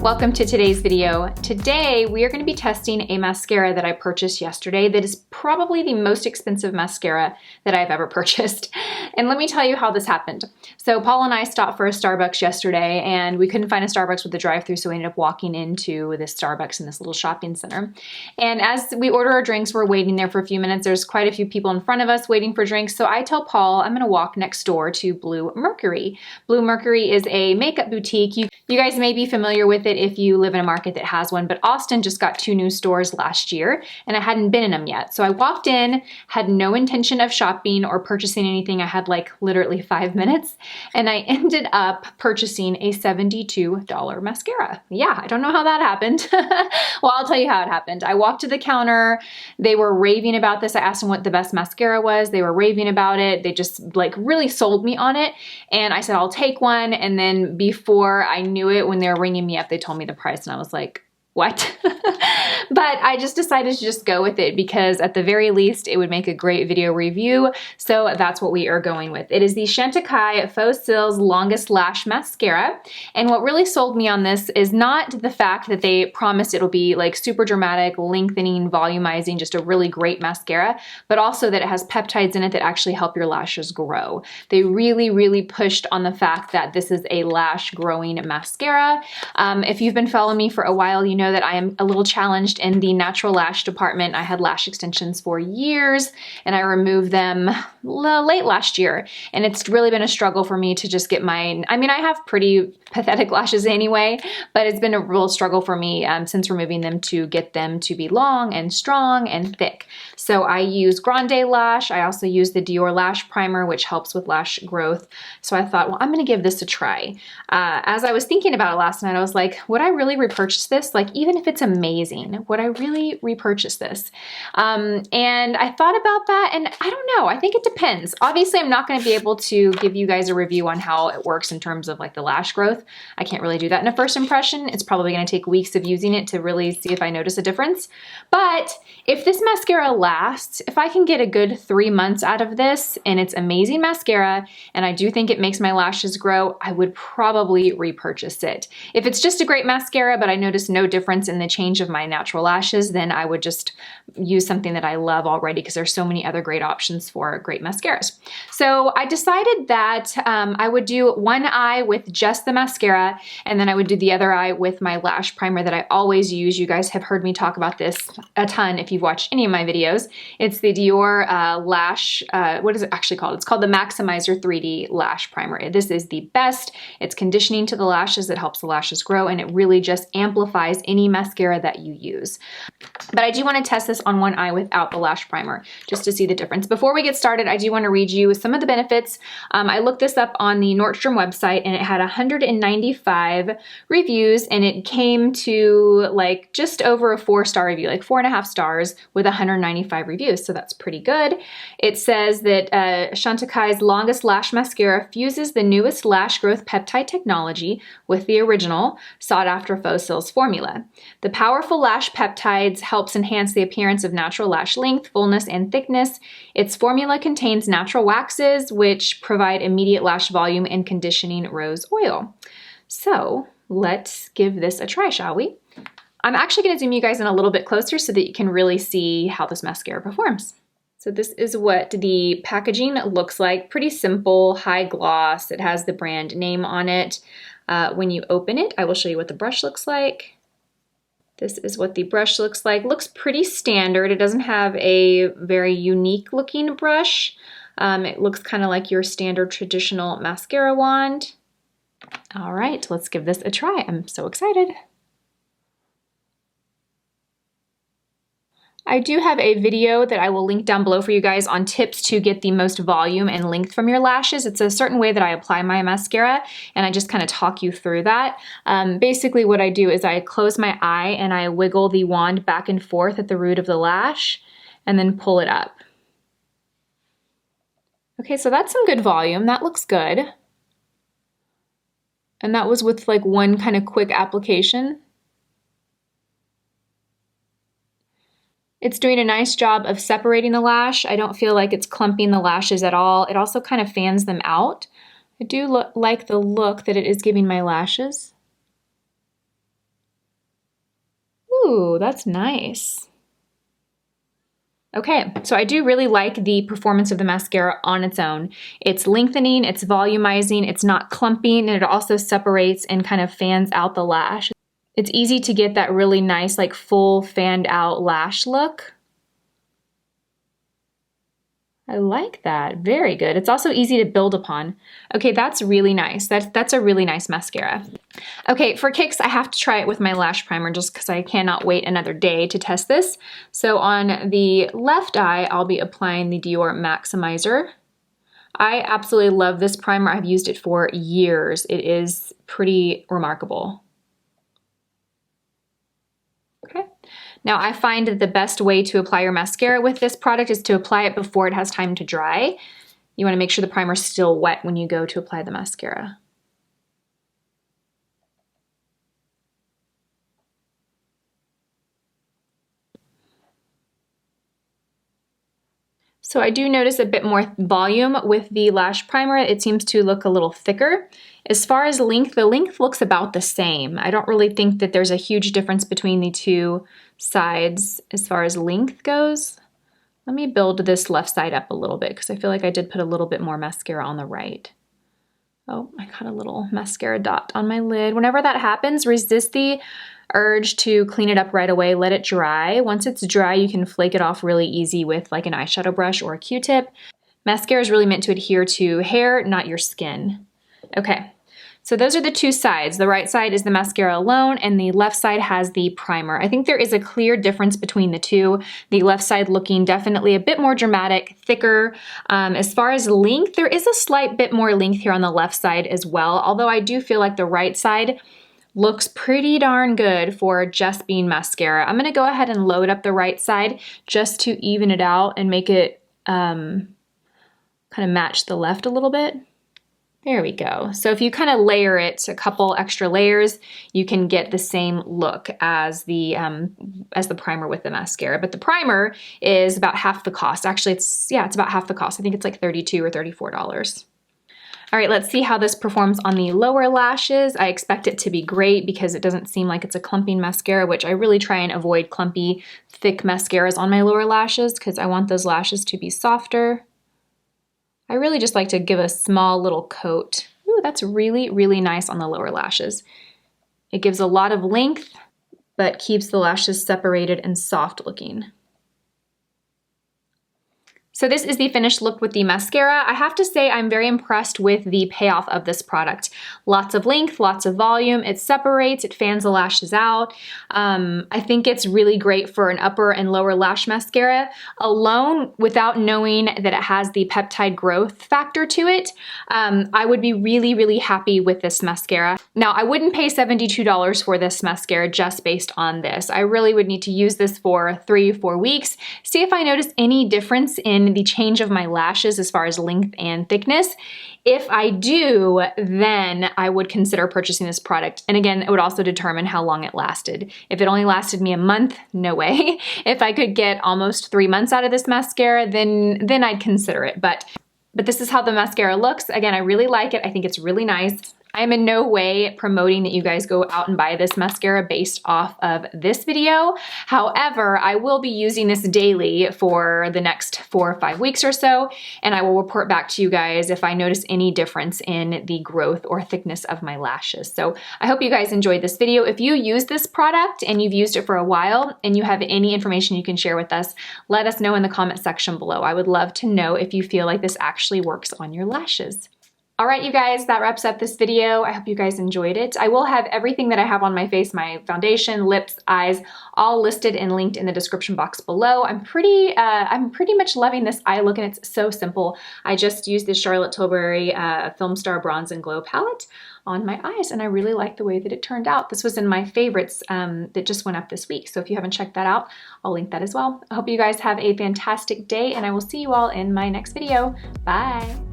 Welcome to today's video. Today we are going to be testing a mascara that I purchased yesterday that is probably the most expensive mascara that I've ever purchased. And let me tell you how this happened. So Paul and I stopped for a Starbucks yesterday and we couldn't find a Starbucks with the drive-thru, so we ended up walking into this Starbucks in this little shopping center. And as we order our drinks, we're waiting there for a few minutes. There's quite a few people in front of us waiting for drinks. So I tell Paul I'm going to walk next door to Blue Mercury. Blue Mercury is a makeup boutique. You guys may be familiar with it if you live in a market that has one, but Austin just got 2 new stores last year and I hadn't been in them yet. So I walked in, had no intention of shopping or purchasing anything. I had like literally 5 minutes and I ended up purchasing a $72 mascara. Yeah, I don't know how that happened. Well, I'll tell you how it happened. I walked to the counter. They were raving about this. I asked them what the best mascara was. They were raving about it. They just like really sold me on it. And I said, I'll take one. And then before I knew it, when they were ringing me up, they told me the price and I was like, what? But I just decided to just go with it because at the very least it would make a great video review. So that's what we are going with. It is the Chantecaille Faux Cils Longest Lash Mascara. And what really sold me on this is not the fact that they promised it'll be like super dramatic, lengthening, volumizing, just a really great mascara, but also that it has peptides in it that actually help your lashes grow. They really pushed on the fact that this is a lash growing mascara. If you've been following me for a while, you know that I am a little challenged in the natural lash department. I had lash extensions for years and I removed them late last year. And it's really been a struggle for me to just get mine. I mean, I have pretty pathetic lashes anyway, but it's been a real struggle for me since removing them to get them to be long and strong and thick. So I use Grande Lash. I also use the Dior Lash Primer, which helps with lash growth. So I thought, well, I'm gonna give this a try. As I was thinking about it last night, I was like, would I really repurchase this? Like, even if it's amazing, would I really repurchase this? And I thought about that and I don't know, I think it depends. Obviously, I'm not gonna be able to give you guys a review on how it works in terms of like the lash growth. I can't really do that in a first impression. It's probably gonna take weeks of using it to really see if I notice a difference. But if this mascara lasts, if I can get a good 3 months out of this and it's amazing mascara and I do think it makes my lashes grow, I would probably repurchase it. If it's just a great mascara but I notice no difference in the change of my natural lashes, then I would just use something that I love already because there's so many other great options for great mascaras. So I decided that I would do one eye with just the mascara and then I would do the other eye with my lash primer that I always use. You guys have heard me talk about this a ton if you've watched any of my videos. It's the Dior Lash, what is it actually called? It's called the Maximizer 3D Lash Primer. This is the best. It's conditioning to the lashes. It helps the lashes grow and it really just amplifies any mascara that you use. But I do want to test this on one eye without the lash primer just to see the difference. Before we get started, I do want to read you some of the benefits. I looked this up on the Nordstrom website and it had 195 reviews and it came to like just over a 4-star review, like 4.5 stars with 195 reviews. So that's pretty good. It says that Chantecaille's Longest Lash Mascara fuses the newest lash growth peptide technology with the original sought-after Faux Cils formula. The powerful lash peptides helps enhance the appearance of natural lash length, fullness, and thickness. Its formula contains natural waxes, which provide immediate lash volume and conditioning rose oil. So let's give this a try, shall we? I'm actually going to zoom you guys in a little bit closer so that you can really see how this mascara performs. So this is what the packaging looks like. Pretty simple, high gloss. It has the brand name on it. When you open it, I will show you what the brush looks like. This is what the brush looks like. Looks pretty standard. It doesn't have a very unique looking brush. It looks kind of like your standard traditional mascara wand. All right, let's give this a try. I'm so excited. I do have a video that I will link down below for you guys on tips to get the most volume and length from your lashes. It's a certain way that I apply my mascara and I just kind of talk you through that. Basically what I do is I close my eye and I wiggle the wand back and forth at the root of the lash and then pull it up. Okay, so that's some good volume. That looks good. And that was with like one kind of quick application. It's doing a nice job of separating the lash. I don't feel like it's clumping the lashes at all. It also kind of fans them out. I do like the look that it is giving my lashes. Ooh, that's nice. Okay, so I do really like the performance of the mascara on its own. It's lengthening, it's volumizing, it's not clumping, and it also separates and kind of fans out the lash. It's easy to get that really nice, like full fanned out lash look. I like that, very good. It's also easy to build upon. Okay, that's really nice. That's a really nice mascara. Okay, for kicks, I have to try it with my lash primer just because I cannot wait another day to test this. So on the left eye, I'll be applying the Dior Maximizer. I absolutely love this primer. I've used it for years. It is pretty remarkable. Okay. Now I find that the best way to apply your mascara with this product is to apply it before it has time to dry. You want to make sure the primer is still wet when you go to apply the mascara. So I do notice a bit more volume with the lash primer. It seems to look a little thicker. As far as length, the length looks about the same. I don't really think that there's a huge difference between the two sides as far as length goes. Let me build this left side up a little bit because I feel like I did put a little bit more mascara on the right. Oh, I got a little mascara dot on my lid. Whenever that happens, resist the urge to clean it up right away. Let it dry. Once it's dry, you can flake it off really easy with like an eyeshadow brush or a Q-tip. Mascara is really meant to adhere to hair, not your skin. Okay, so those are the two sides. The right side is the mascara alone, and the left side has the primer. I think there is a clear difference between the two. The left side looking definitely a bit more dramatic, thicker. As far as length, there is a slight bit more length here on the left side as well, although I do feel like the right side looks pretty darn good for just being mascara. I'm gonna go ahead and load up the right side just to even it out and make it kind of match the left a little bit. There we go. So if you kind of layer it a couple extra layers, you can get the same look as the primer with the mascara. But the primer is about half the cost. Actually, it's about half the cost. I think it's like $32 or $34. All right, let's see how this performs on the lower lashes. I expect it to be great because it doesn't seem like it's a clumping mascara, which I really try and avoid clumpy, thick mascaras on my lower lashes because I want those lashes to be softer. I really just like to give a small little coat. Ooh, that's really, really nice on the lower lashes. It gives a lot of length, but keeps the lashes separated and soft looking. So this is the finished look with the mascara. I have to say I'm very impressed with the payoff of this product. Lots of length, lots of volume, it separates, it fans the lashes out. I think it's really great for an upper and lower lash mascara. Alone, without knowing that it has the peptide growth factor to it, I would be really, really happy with this mascara. Now, I wouldn't pay $72 for this mascara just based on this. I really would need to use this for 3 or 4 weeks, see if I notice any difference in the change of my lashes as far as length and thickness. If I do, then I would consider purchasing this product. And again, it would also determine how long it lasted. If it only lasted me a month, no way. If I could get almost 3 months out of this mascara, then I'd consider it. But this is how the mascara looks. Again, I really like it. I think it's really nice. I'm in no way promoting that you guys go out and buy this mascara based off of this video. However, I will be using this daily for the next 4 or 5 weeks or so, and I will report back to you guys if I notice any difference in the growth or thickness of my lashes. So I hope you guys enjoyed this video. If you use this product and you've used it for a while and you have any information you can share with us, let us know in the comment section below. I would love to know if you feel like this actually works on your lashes. All right, you guys, that wraps up this video. I hope you guys enjoyed it. I will have everything that I have on my face, my foundation, lips, eyes, all listed and linked in the description box below. I'm pretty much loving this eye look, and it's so simple. I just used this Charlotte Tilbury Film Star Bronze and Glow palette on my eyes, and I really like the way that it turned out. This was in my favorites that just went up this week. So if you haven't checked that out, I'll link that as well. I hope you guys have a fantastic day, and I will see you all in my next video. Bye.